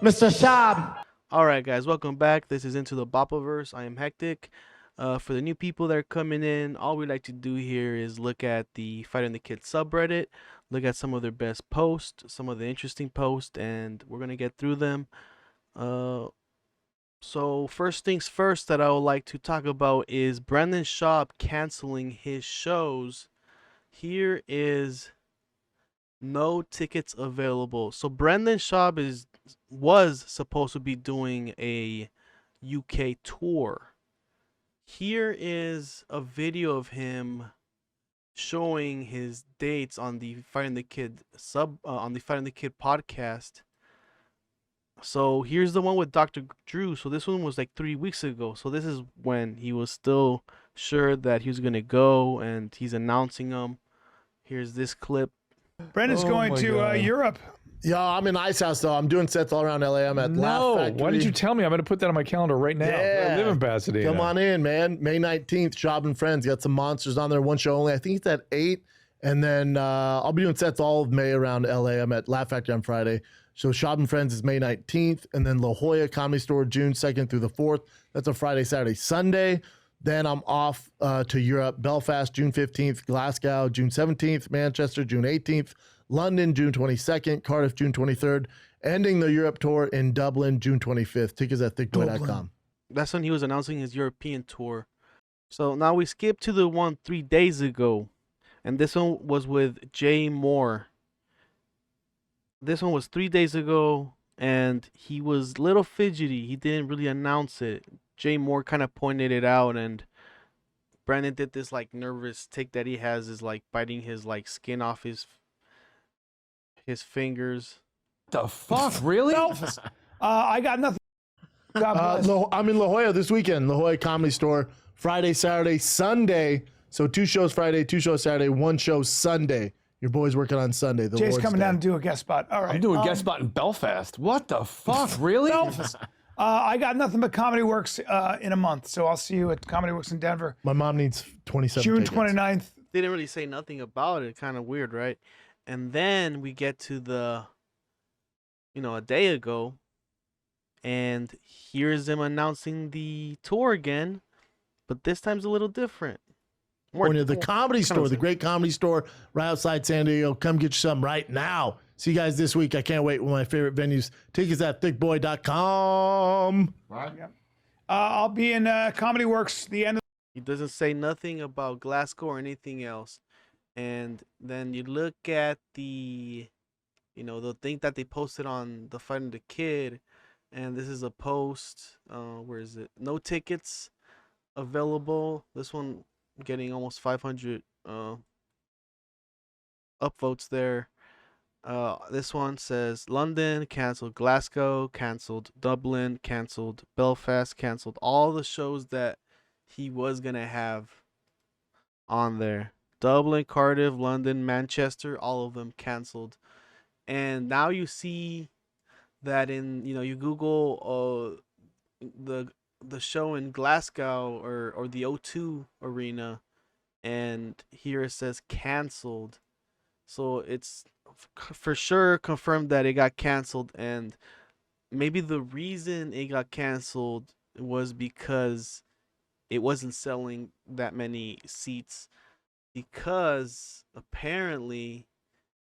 Mr. Schaub. All right, guys, welcome back. This is Into the Bapaverse. I am Hectic. For the new people that are coming in, all we like to do here is look at the Fighter and the Kid subreddit, look at some of their best posts, some of the interesting posts, and we're gonna get through them. So first things first that I would like to talk about is Brandon Schaub canceling his shows. Here is no tickets available. So Brandon Schaub was supposed to be doing a UK tour. Here is a video of him showing his dates on the Fighting the Kid on the Fighting the Kid podcast. So here's the one with Dr. Drew. So this one was like 3 weeks ago. So this is when he was still sure that he was gonna go, and he's announcing them. Here's this clip. Brandon's going to Europe. Yeah, I'm in Ice House, though. I'm doing sets all around LA. I'm at Laugh Factory. Why did you tell me? I'm going to put that on my calendar right now. Yeah. I live in Pasadena. Come on in, man. May 19th, Schaub and Friends. Got some monsters on there. One show only. I think it's at 8. And then I'll be doing sets all of May around LA. I'm at Laugh Factory on Friday. So Schaub and Friends is May 19th. And then La Jolla Comedy Store, June 2nd through the 4th. That's a Friday, Saturday, Sunday. Then I'm off to Europe. Belfast, June 15th. Glasgow, June 17th. Manchester, June 18th. London, June 22nd. Cardiff, June 23rd. Ending the Europe tour in Dublin, June 25th. Tickets at thickboy.com. That's when he was announcing his European tour. So now we skip to the one 3 days ago. And this one was with Jay Moore. This one was 3 days ago. And he was a little fidgety. He didn't really announce it. Jay Moore kind of pointed it out. And Brandon did this like nervous tick that he has, is like biting his like skin off his fingers. The fuck, really? I got nothing. God bless. I'm in La Jolla this weekend. La Jolla Comedy Store. Friday, Saturday, Sunday. So 2 shows Friday, 2 shows Saturday, 1 show Sunday. Your boy's working on Sunday. The Jay's Lord's coming Day. down to do a guest spot. All right. I'm doing a guest spot in Belfast. What the fuck, really? Belfast. I got nothing but Comedy Works in a month, so I'll see you at Comedy Works in Denver. My mom needs 27 June tickets. 29th. They didn't really say nothing about it. Kind of weird, right? And then we get to the, a day ago, and here's them announcing the tour again, but this time's a little different. The Comedy Store, the great Comedy Store right outside San Diego. Come get you some right now. See you guys this week. I can't wait. One of my favorite venues. Tickets at thickboy.com. Right. Yeah. I'll be in Comedy Works the end of. He doesn't say nothing about Glasgow or anything else. And then you look at the thing that they posted on the Fighting the Kid, and this is a post. Where is it? No tickets available. This one getting almost 500 upvotes there. This one says London canceled, Glasgow canceled, Dublin canceled, Belfast canceled. All the shows that he was gonna have on there. Dublin, Cardiff, London, Manchester, all of them canceled. And now you see that in you Google the show in Glasgow or the O2 Arena, and here it says canceled. So it's for sure confirmed that it got canceled, and maybe the reason it got canceled was because it wasn't selling that many seats, because apparently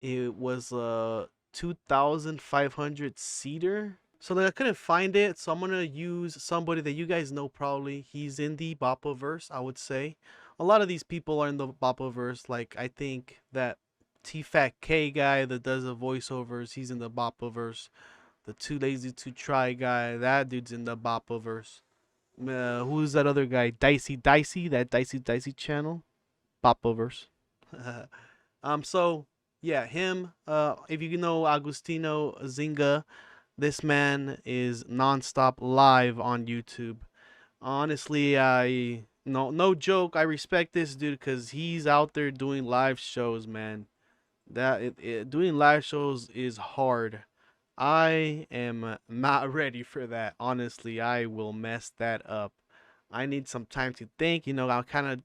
it was a 2,500 seater. So I couldn't find it, so I'm gonna use somebody that you guys know probably. He's in the Bapaverse, I would say. A lot of these people are in the Bapaverse. Like, I think that TFATK guy that does the voiceovers, he's in the Bapaverse. The Too Lazy to Try guy, that dude's in the Bapaverse. Who's that other guy? Dicey, that Dicey channel. Bapaverse. So yeah, him. If you know Agostinho Zinga, this man is nonstop live on YouTube. Honestly, no joke, I respect this dude because he's out there doing live shows, man. Doing live shows is hard. I am not ready for that. Honestly, I will mess that up. I need some time to think. I'm kind of,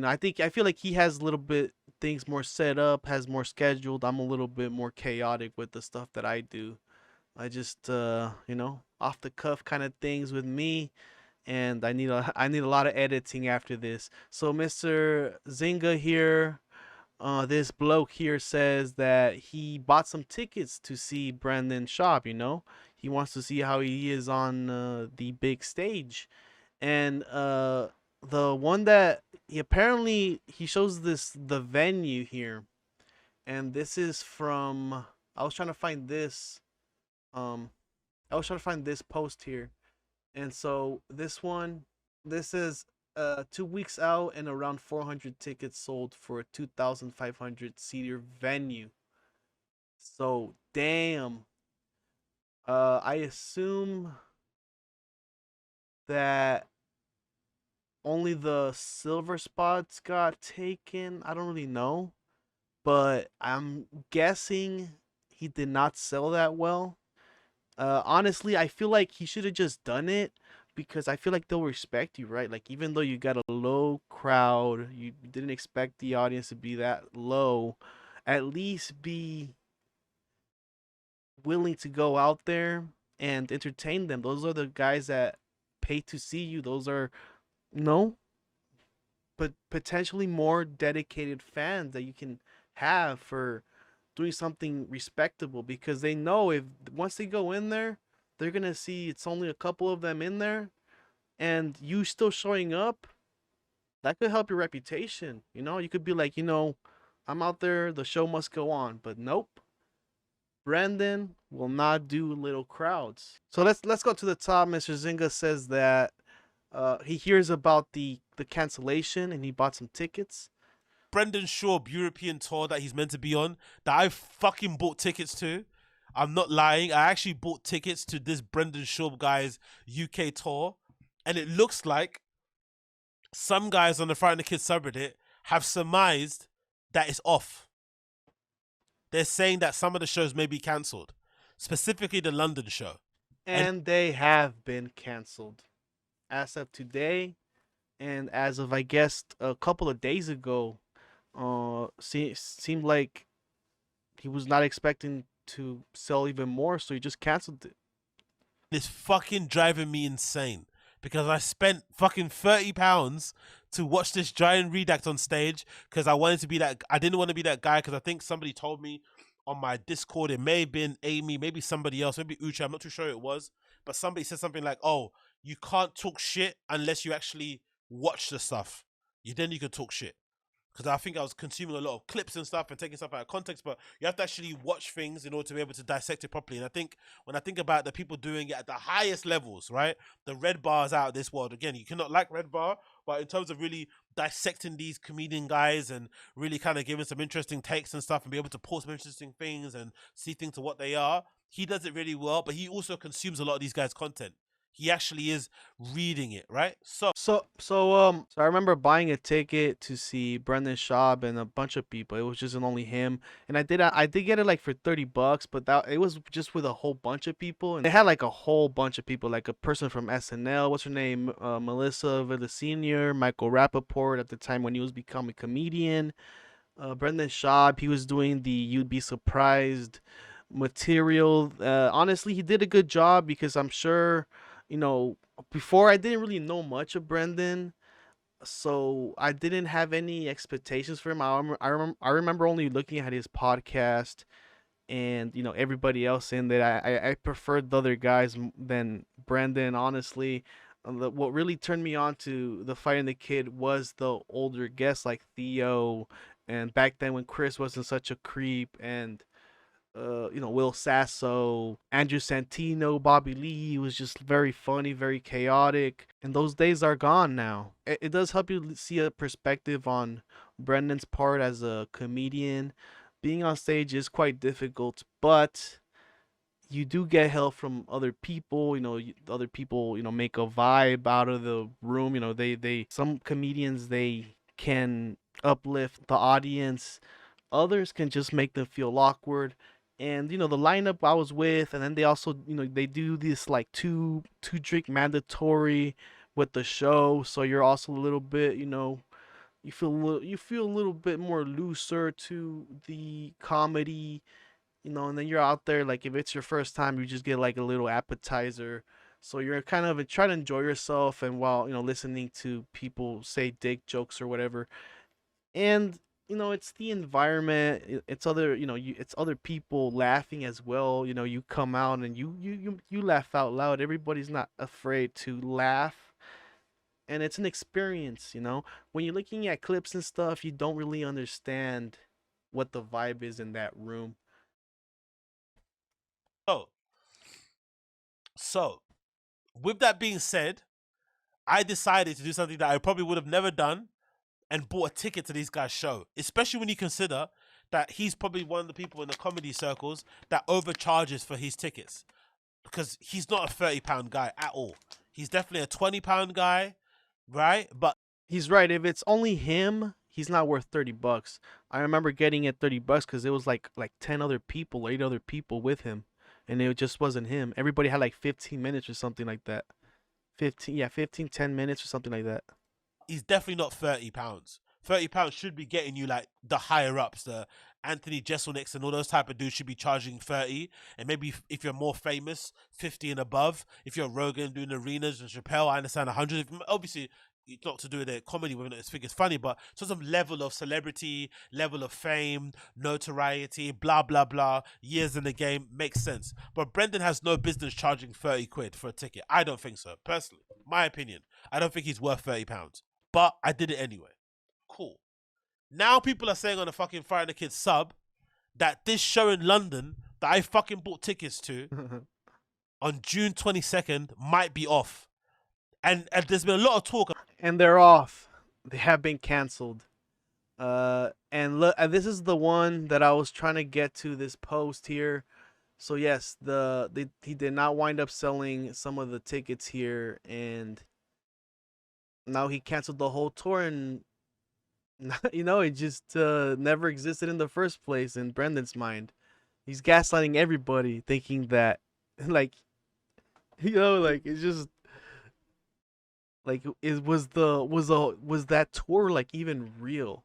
I feel like he has a little bit things more set up, has more scheduled. I'm a little bit more chaotic with the stuff that I do. I just you know, off the cuff kind of things with me, and I need a lot of editing after this. So Mr. Zinga here, this bloke here says that he bought some tickets to see Brandon Schaub. You know, he wants to see how he is on the big stage, and the one that he shows this the venue here, and this is from I was trying to find this um I was trying to find this post here, and so this is 2 weeks out and around 400 tickets sold for a 2,500 seater venue. So damn, I assume that only the silver spots got taken. I don't really know, but I'm guessing he did not sell that well. Honestly, I feel like he should have just done it because I feel like they'll respect you, right? Like even though you got a low crowd, you didn't expect the audience to be that low, at least be willing to go out there and entertain them. Those are the guys that pay to see you. Those are no, but potentially more dedicated fans that you can have for doing something respectable, because they know if once they go in there, they're gonna see it's only a couple of them in there, and you still showing up. That could help your reputation. You know, you could be like, you know, I'm out there, the show must go on. But nope, Brandon will not do little crowds. So let's go to the top. Mr. Zinga says that he hears about the cancellation and he bought some tickets. Brendan Schaub European tour that he's meant to be on, that I fucking bought tickets to. I'm not lying. I actually bought tickets to this Brendan Schaub guy's UK tour, and it looks like some guys on the Fighter and the Kid subreddit have surmised that it's off. They're saying that some of the shows may be cancelled, specifically the London show. And they have been cancelled as of today, and as of I guess a couple of days ago. Seemed like he was not expecting to sell even more, so he just canceled it. It's fucking driving me insane because I spent fucking £30 to watch this giant redact on stage because I wanted to be that. I didn't want to be that guy because I think somebody told me on my Discord, it may have been Amy, maybe somebody else, maybe Ucha, I'm not too sure who it was, but somebody said something like, "Oh, you can't talk shit unless you actually watch the stuff. Then you can talk shit." Because I think I was consuming a lot of clips and stuff and taking stuff out of context, but you have to actually watch things in order to be able to dissect it properly. And I think when I think about the people doing it at the highest levels, right, the Red Bars out of this world, again, you cannot like Red Bar, but in terms of really dissecting these comedian guys and really kind of giving some interesting takes and stuff and be able to pull some interesting things and see things to what they are, he does it really well, but he also consumes a lot of these guys' content. He actually is reading it, right? So I remember buying a ticket to see Brendan Schaub and a bunch of people. It was just only him, and I did get it like for $30, but that it was just with a whole bunch of people, and they had like a whole bunch of people, like a person from SNL, what's her name, Melissa Villaseñor, Michael Rappaport at the time when he was becoming a comedian, Brendan Schaub. He was doing the You'd Be Surprised material. Honestly, he did a good job because I'm sure. You know, before I didn't really know much of Brendan, so I didn't have any expectations for him. I remember only looking at his podcast and, you know, everybody else in that. I preferred the other guys than Brendan, honestly. What really turned me on to The Fighter and the Kid was the older guests like Theo, and back then when Chris wasn't such a creep, and you know, Will Sasso, Andrew Santino, Bobby Lee. Was just very funny, very chaotic, and those days are gone now. It does help you see a perspective on Brendan's part as a comedian. Being on stage is quite difficult, but you do get help from other people. You know, other people, you know, make a vibe out of the room. You know, they some comedians, they can uplift the audience. Others can just make them feel awkward. And, you know, the lineup I was with, and then they also, you know, they do this like two drink mandatory with the show, so you're also a little bit, you know, you feel a little bit more looser to the comedy, you know, and then you're out there, like if it's your first time, you just get like a little appetizer. So you're kind of trying to enjoy yourself, and while you know listening to people say dick jokes or whatever, and you know it's the environment, it's other you know it's other people laughing as well. You know, you come out and you laugh out loud. Everybody's not afraid to laugh, and it's an experience. You know, when you're looking at clips and stuff, you don't really understand what the vibe is in that room. Oh, so with that being said, I decided to do something that I probably would have never done and bought a ticket to these guys' show, especially when you consider that he's probably one of the people in the comedy circles that overcharges for his tickets, because he's not a £30 guy at all. He's definitely a £20 guy, right? But He's right. If it's only him, he's not worth $30. I remember getting it $30 because it was like 10 other people, 8 other people with him, and it just wasn't him. Everybody had like 15 minutes or something like that. 10 minutes or something like that. he's definitely not £30. £30 should be getting you like the higher ups, the Anthony Jeselniks and all those type of dudes should be charging 30, and maybe if you're more famous, 50 and above. If you're Rogan doing arenas and Chappelle, I understand 100. Obviously, it's not to do with the comedy women, it's think it's funny, but sort of level of celebrity, level of fame, notoriety, blah blah blah, years in the game makes sense. But Brendan has no business charging 30 quid for a ticket. I don't think so, personally. My opinion. I don't think he's worth £30. But I did it anyway. Cool. Now people are saying on the fucking Fighter and the Kid sub that this show in London that I fucking bought tickets to on June 22nd might be off. And there's been a lot of talk. And they're off. They have been canceled. And look, this is the one that I was trying to get to, this post here. So yes, he did not wind up selling some of the tickets here, and now he canceled the whole tour, and you know it just never existed in the first place in Brendan's mind. He's gaslighting everybody, thinking that like you know like it's just like it was that tour like even real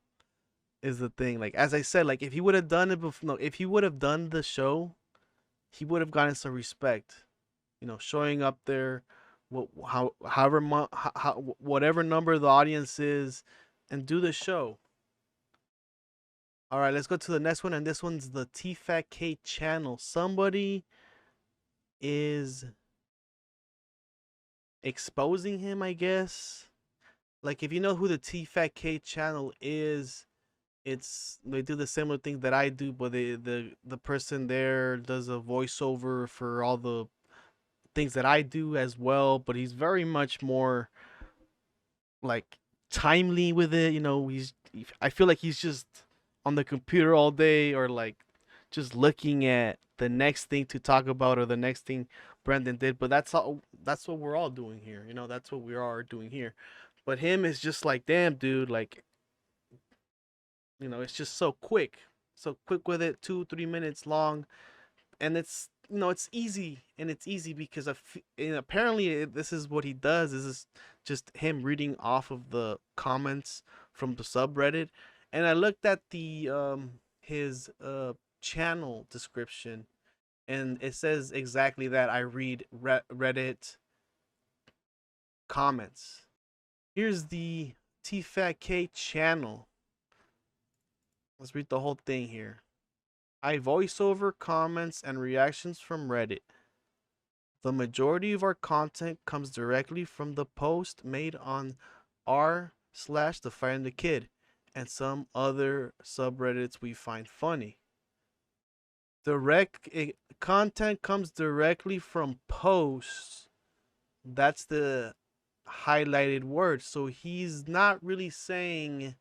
is the thing. Like as I said, like if he would have done it before, no, if he would have done the show, he would have gotten some respect, you know, showing up there, whatever number the audience is, and do the show. All right, let's go to the next one, and this one's the TFATK Channel. Somebody is exposing him, I guess. Like if you know who the TFATK Channel is, they do the similar thing that I do, but the person there does a voiceover for all the things that I do as well. But he's very much more like timely with it. You know, I feel like he's just on the computer all day, or like just looking at the next thing to talk about or the next thing Brendan did. But that's what we're all doing here. You know, that's what we are doing here. But him is just like, damn, dude, like. You know, it's just so quick with it, 2-3 minutes long, and it's you know it's easy, and it's easy because and apparently this is what he does. This is just him reading off of the comments from the subreddit, and I looked at the his channel description, and it says exactly that. I read Reddit comments. Here's the TFATK Channel. Let's read the whole thing here. I voice over comments and reactions from Reddit. The majority of our content comes directly from the post made on r/thefighterandthekid and some other subreddits we find funny. Content comes directly from posts. That's the highlighted word. So he's not really saying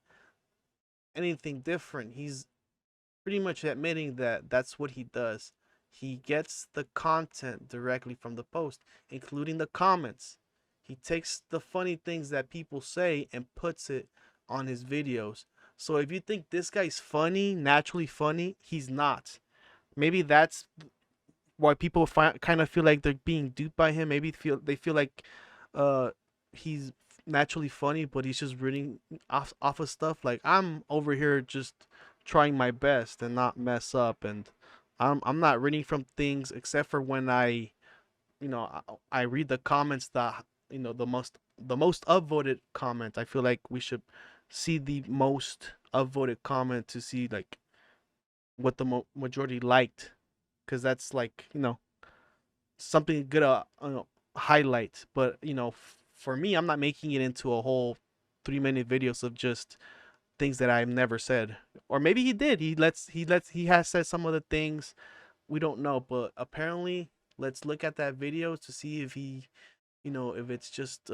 anything different. He's pretty much admitting that that's what he does. He gets the content directly from the post, including the comments. He takes the funny things that people say and puts it on his videos. So if you think this guy's funny, naturally funny, he's not. Maybe that's why people kind of feel like they're being duped by him. Maybe they feel like he's naturally funny, but he's just reading off of stuff. Like, I'm over here just trying my best and not mess up and I'm not reading from things except for when I read the comments that the most upvoted comment. I feel like we should see the most upvoted comment to see like what the majority liked, because that's like something good highlight. But for me, I'm not making it into a whole 3-minute videos of just things that I've never said. Or maybe he did. He has said some of the things we don't know, but apparently let's look at that video to see if if it's just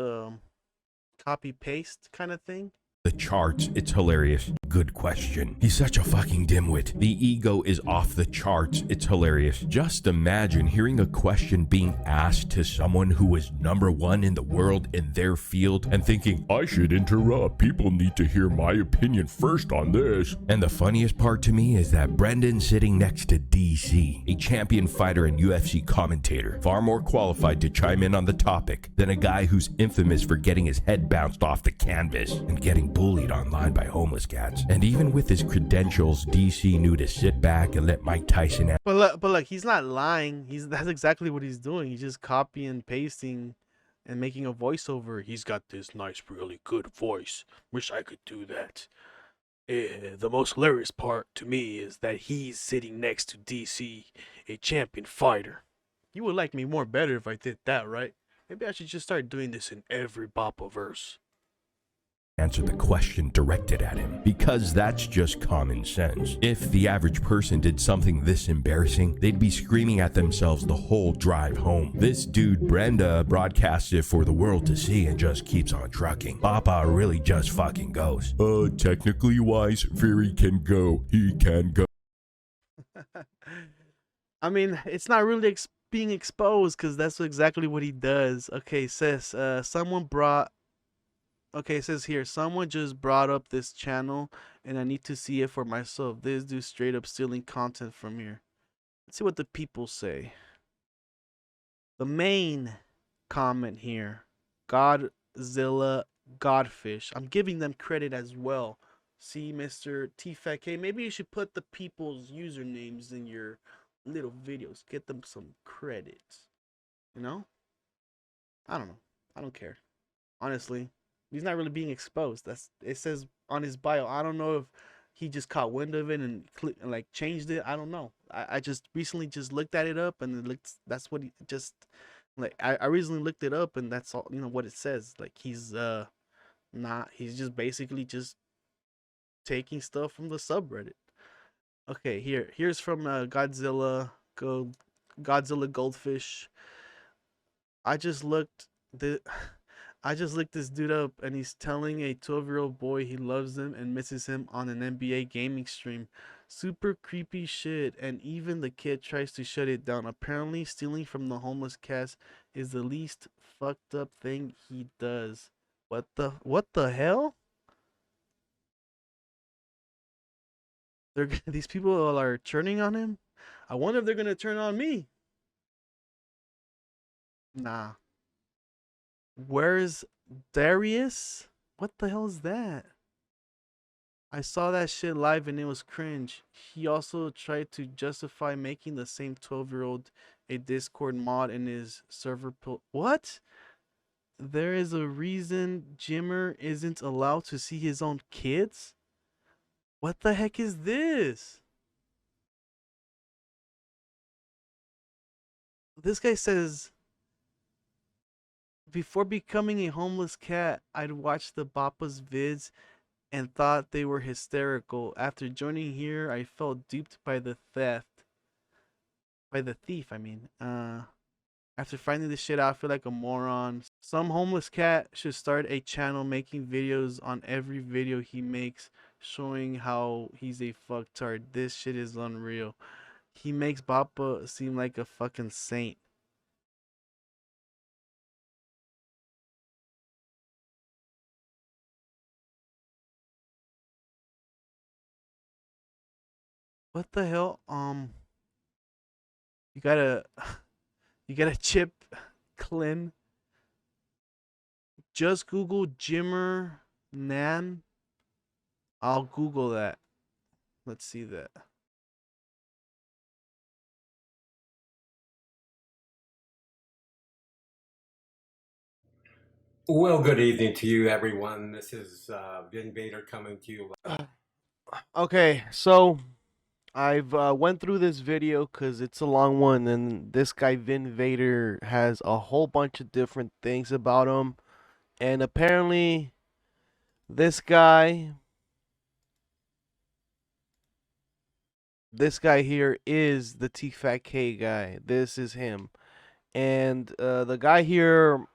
copy paste kind of thing. The charts, it's hilarious. Good question. He's such a fucking dimwit. The ego is off the charts. It's hilarious. Just imagine hearing a question being asked to someone who is #1 in the world in their field and thinking, I should interrupt. People need to hear my opinion first on this. And the funniest part to me is that Brendan's sitting next to DC, a champion fighter and UFC commentator, far more qualified to chime in on the topic than a guy who's infamous for getting his head bounced off the canvas and getting bullied online by homeless cats. And even with his credentials, DC knew to sit back and let Mike Tyson But look, he's not lying. That's exactly what he's doing. He's just copying and pasting and making a voiceover. He's got this nice, really good voice. Wish I could do that. The most hilarious part to me is that he's sitting next to DC, a champion fighter. You would like me more better if I did that, right? Maybe I should just start doing this in every Bapaverse. answer the question directed at him, because that's just common sense. If the average person did something this embarrassing, they'd be screaming at themselves the whole drive home. This dude Brenda broadcasts it for the world to see and just keeps on trucking. Papa really just fucking goes. Technically wise, Fury can go. He can go. I mean, it's not really being exposed, because that's exactly what he does. Okay, it says it says here, someone just brought up this channel and I need to see it for myself. This dude straight up stealing content from here. Let's see what the people say. The main comment here, Godzilla Godfish. I'm giving them credit as well. See, Mr. TFATK, maybe you should put the people's usernames in your little videos. Get them some credits. You know? I don't know. I don't care. Honestly. He's not really being exposed. It says on his bio. I don't know if he just caught wind of it and like changed it. I don't know. I just recently just looked at it up, and it looked, that's what he just like. I recently looked it up, and that's all what it says. Like he's he's just basically just taking stuff from the subreddit. Okay, here's from Godzilla Goldfish. I just looked this dude up, and he's telling a 12-year-old boy he loves him and misses him on an NBA gaming stream. Super creepy shit, and even the kid tries to shut it down. Apparently, stealing from the homeless cats is the least fucked up thing he does. What the hell? These people are turning on him? I wonder if they're gonna turn on me. Nah. Where's Darius? What the hell is that? I saw that shit live and it was cringe. He also tried to justify making the same 12-year-old a Discord mod in his server. What? There is a reason Jimmer isn't allowed to see his own kids? What the heck is this? This guy says, before becoming a homeless cat, I'd watch the Bapa's vids and thought they were hysterical. After joining here, I felt duped by the thief, I mean. After finding this shit out, I feel like a moron. Some homeless cat should start a channel making videos on every video he makes, showing how he's a fucktard. This shit is unreal. He makes Bapa seem like a fucking saint. What the hell? You gotta chip Clin. Just Google Jimmer Nan. I'll Google that. Let's see that. Well, good evening to you, everyone. This is Vin Vader coming to you. Okay, so I've went through this video because it's a long one, and this guy Vin Vader has a whole bunch of different things about him, and apparently this guy here is the TFATK guy. This is him, and the guy here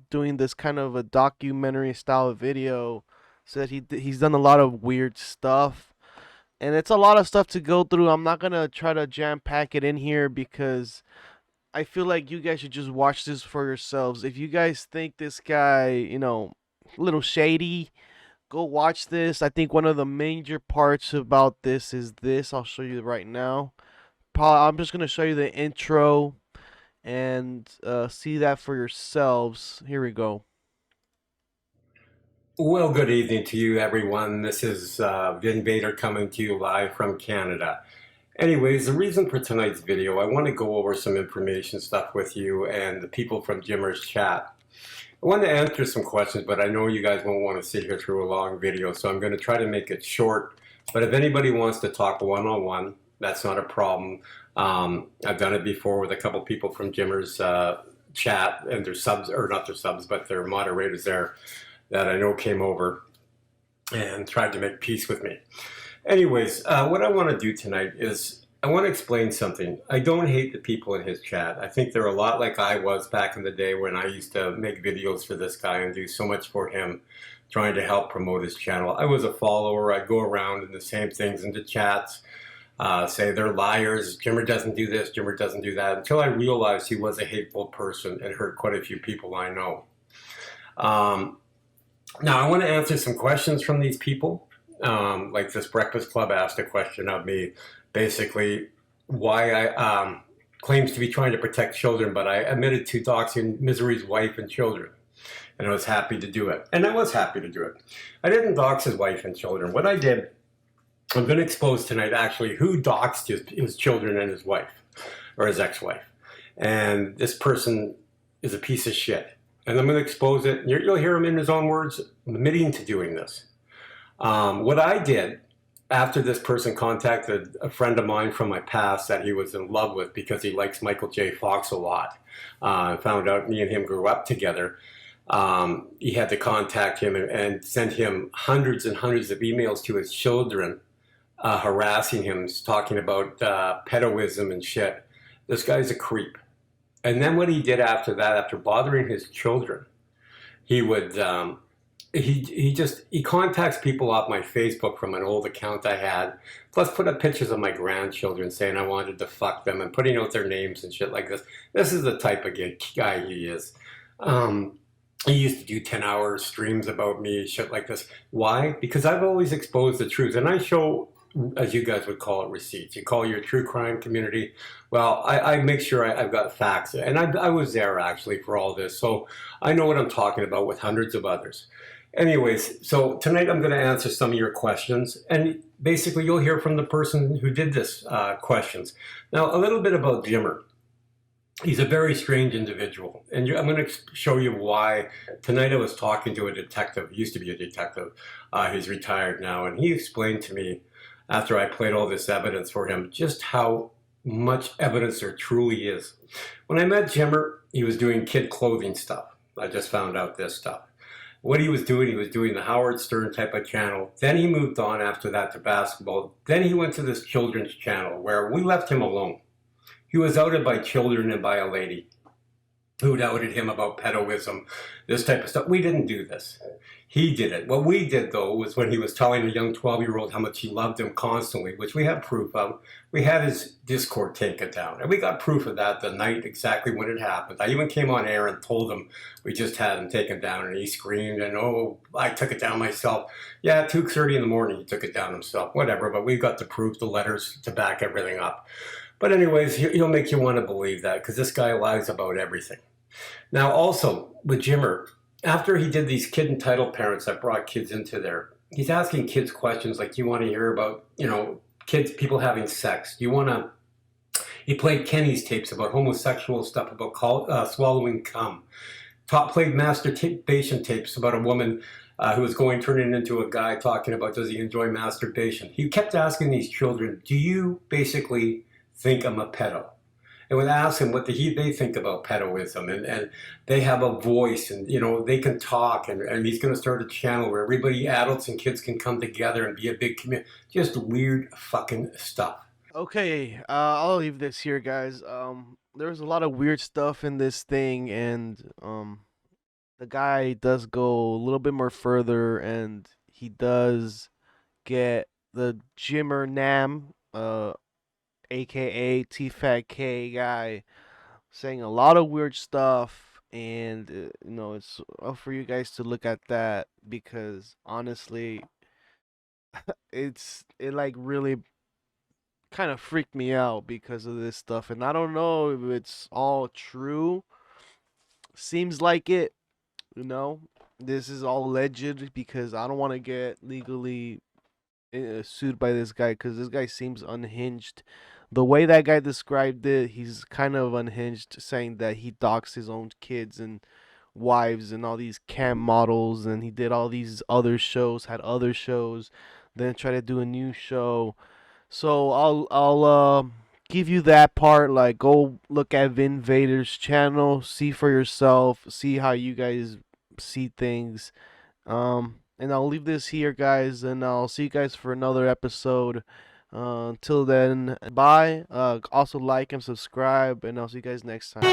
doing this kind of a documentary style video said he's done a lot of weird stuff, and it's a lot of stuff to go through. I'm not gonna try to jam pack it in here because I feel like you guys should just watch this for yourselves. If you guys think this guy, a little shady, go watch this. I think one of the major parts about this is this. I'll show you right now. I'm just gonna show you the intro and see that for yourselves. Here we go. Well, good evening to you, everyone. This is Vin Vader coming to you live from Canada. Anyways, the reason for tonight's video, I want to go over some information stuff with you and the people from Jimmer's chat. I want to answer some questions, but I know you guys won't want to sit here through a long video, so I'm going to try to make it short. But if anybody wants to talk one-on-one, that's not a problem. I've done it before with a couple people from Jimmer's chat, and their subs, or not their subs, but their moderators there that I know came over and tried to make peace with me. Anyways, what I want to do tonight is I want to explain something. I don't hate the people in his chat. I think they're a lot like I was back in the day when I used to make videos for this guy and do so much for him, trying to help promote his channel. I was a follower. I'd go around and the same things in the chats, say they're liars, Jimmer doesn't do this, Jimmer doesn't do that, until I realized he was a hateful person and hurt quite a few people I know. Now, I want to answer some questions from these people. Like this Breakfast Club asked a question of me, basically why I claims to be trying to protect children, but I admitted to doxing Misery's wife and children, and I was happy to do it. And I was happy to do it. I didn't dox his wife and children. What I did, I'm going to expose tonight actually who doxed his children and his wife, or his ex-wife. And this person is a piece of shit. And I'm going to expose it. You'll hear him in his own words admitting to doing this. What I did after this person contacted a friend of mine from my past that he was in love with because he likes Michael J. Fox a lot, found out me and him grew up together. He had to contact him and send him hundreds and hundreds of emails to his children, harassing him, talking about pedoism and shit. This guy's a creep. And then what he did after that, after bothering his children, he would, he contacts people off my Facebook from an old account I had, plus put up pictures of my grandchildren saying I wanted to fuck them and putting out their names and shit like this. This is the type of guy he is. He used to do 10-hour streams about me, shit like this. Why? Because I've always exposed the truth, and I show, as you guys would call it, receipts. You call your true crime community. Well, I make sure I've got facts. And I was there, actually, for all this. So I know what I'm talking about with hundreds of others. Anyways, so tonight I'm going to answer some of your questions. And basically, you'll hear from the person who did this questions. Now, a little bit about Jimmer. He's a very strange individual. And I'm going to show you why. Tonight I was talking to a detective. He used to be a detective. He's retired now. And he explained to me, after I played all this evidence for him, just how much evidence there truly is. When I met Jimmer, he was doing kid clothing stuff. I just found out this stuff. What he was doing the Howard Stern type of channel. Then he moved on after that to basketball. Then he went to this children's channel where we left him alone. He was outed by children and by a lady who doubted him about pedoism, this type of stuff. We didn't do this. He did it. What we did, though, was when he was telling a young 12-year-old how much he loved him constantly, which we have proof of, we had his Discord taken down. And we got proof of that the night exactly when it happened. I even came on air and told him we just had him taken down, and he screamed, and, oh, I took it down myself. Yeah, at 2:30 in the morning, he took it down himself. Whatever, but we've got the proof, the letters to back everything up. But anyways, he'll make you want to believe that, because this guy lies about everything. Now, also, with Jimmer, after he did these kid entitled parents that brought kids into there, he's asking kids questions like, do you want to hear about, kids, people having sex? Do you want to, he played Kenny's tapes about homosexual stuff, about swallowing cum, top played masturbation tapes about a woman who was turning into a guy talking about does he enjoy masturbation. He kept asking these children, do you basically think I'm a pedo? And would ask them what they think about pedoism, and they have a voice, and they can talk, and he's going to start a channel where everybody, adults and kids, can come together and be a big community. Just weird fucking stuff. Okay, I'll leave this here, guys. There's a lot of weird stuff in this thing, and the guy does go a little bit more further, and he does get the Jimmer Nam, aka TFATK guy, saying a lot of weird stuff, and it's up for you guys to look at that, because honestly, it like really kind of freaked me out because of this stuff, and I don't know if it's all true. Seems like it, This is all alleged, because I don't want to get legally sued by this guy, because this guy seems unhinged. The way that guy described it, he's kind of unhinged, saying that he doxed his own kids and wives and all these cam models, and he did all these other shows, had other shows, then tried to do a new show. So I'll give you that part. Like, go look at Vin Vader's channel, see for yourself, see how you guys see things. And I'll leave this here, guys, and I'll see you guys for another episode. Until then, bye. Also like and subscribe, and I'll see you guys next time.